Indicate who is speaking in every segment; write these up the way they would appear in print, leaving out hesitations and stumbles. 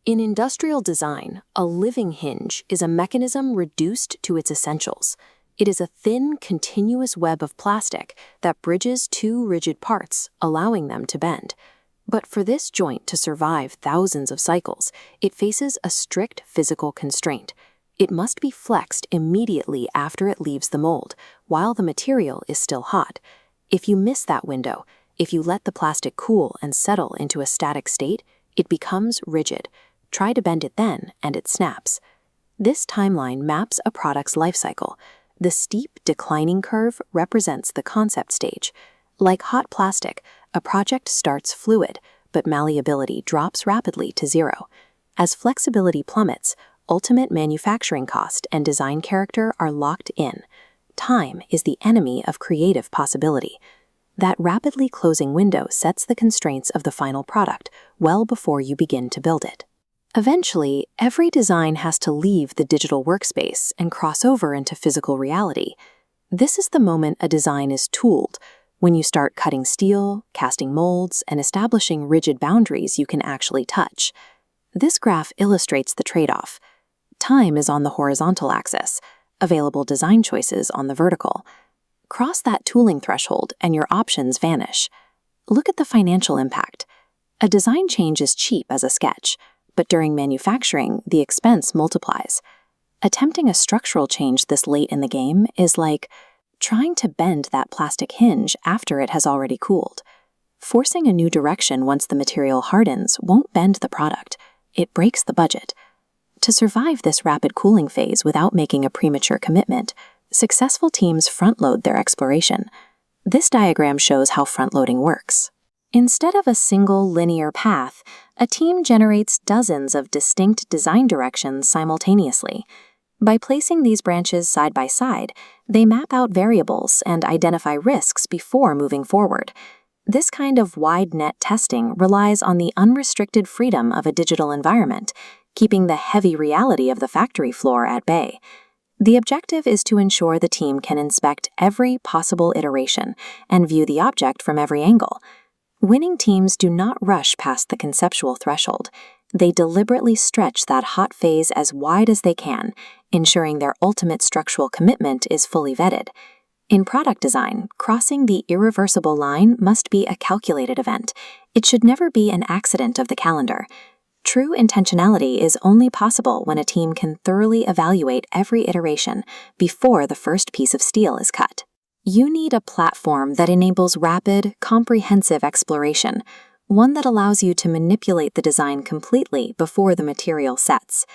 Speaker 1: In industrial design, a living hinge is a mechanism reduced to its essentials. It is a thin, continuous web of plastic that bridges two rigid parts, allowing them to bend. But for this joint to survive thousands of cycles, it faces a strict physical constraint. It must be flexed immediately after it leaves the mold, while the material is still hot. If you miss that window, if you let the plastic cool and settle into a static state, it becomes rigid. Try to bend it then, and it snaps. This timeline maps a product's life cycle. The steep, declining curve represents the concept stage. Like hot plastic, a project starts fluid, but malleability drops rapidly to zero. As flexibility plummets, ultimate manufacturing cost and design character are locked in. Time is the enemy of creative possibility. That rapidly closing window sets the constraints of the final product well before you begin to build it. Eventually, every design has to leave the digital workspace and cross over into physical reality. This is the moment a design is tooled, when you start cutting steel, casting molds, and establishing rigid boundaries you can actually touch. This graph illustrates the trade-off. Time is on the horizontal axis, available design choices on the vertical. Cross that tooling threshold and your options vanish. Look at the financial impact. A design change is cheap as a sketch, but during manufacturing, the expense multiplies. Attempting a structural change this late in the game is like trying to bend that plastic hinge after it has already cooled. Forcing a new direction once the material hardens won't bend the product. It breaks the budget. To survive this rapid cooling phase without making a premature commitment, successful teams front-load their exploration. This diagram shows how front-loading works. Instead of a single linear path, a team generates dozens of distinct design directions simultaneously. By placing these branches side by side, they map out variables and identify risks before moving forward. This kind of wide net testing relies on the unrestricted freedom of a digital environment, keeping the heavy reality of the factory floor at bay. The objective is to ensure the team can inspect every possible iteration and view the object from every angle. Winning teams do not rush past the conceptual threshold. They deliberately stretch that hot phase as wide as they can, ensuring their ultimate structural commitment is fully vetted. In product design, crossing the irreversible line must be a calculated event. It should never be an accident of the calendar. True intentionality is only possible when a team can thoroughly evaluate every iteration before the first piece of steel is cut. You need a platform that enables rapid, comprehensive exploration, one that allows you to manipulate the design completely before the material sets.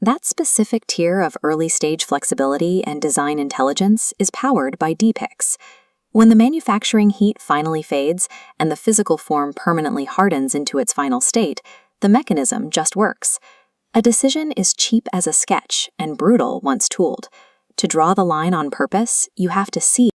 Speaker 1: That specific tier of early-stage flexibility and design intelligence is powered by Depix. When the manufacturing heat finally fades and the physical form permanently hardens into its final state, the mechanism just works. A decision is cheap as a sketch and brutal once tooled. To draw the line on purpose, you have to see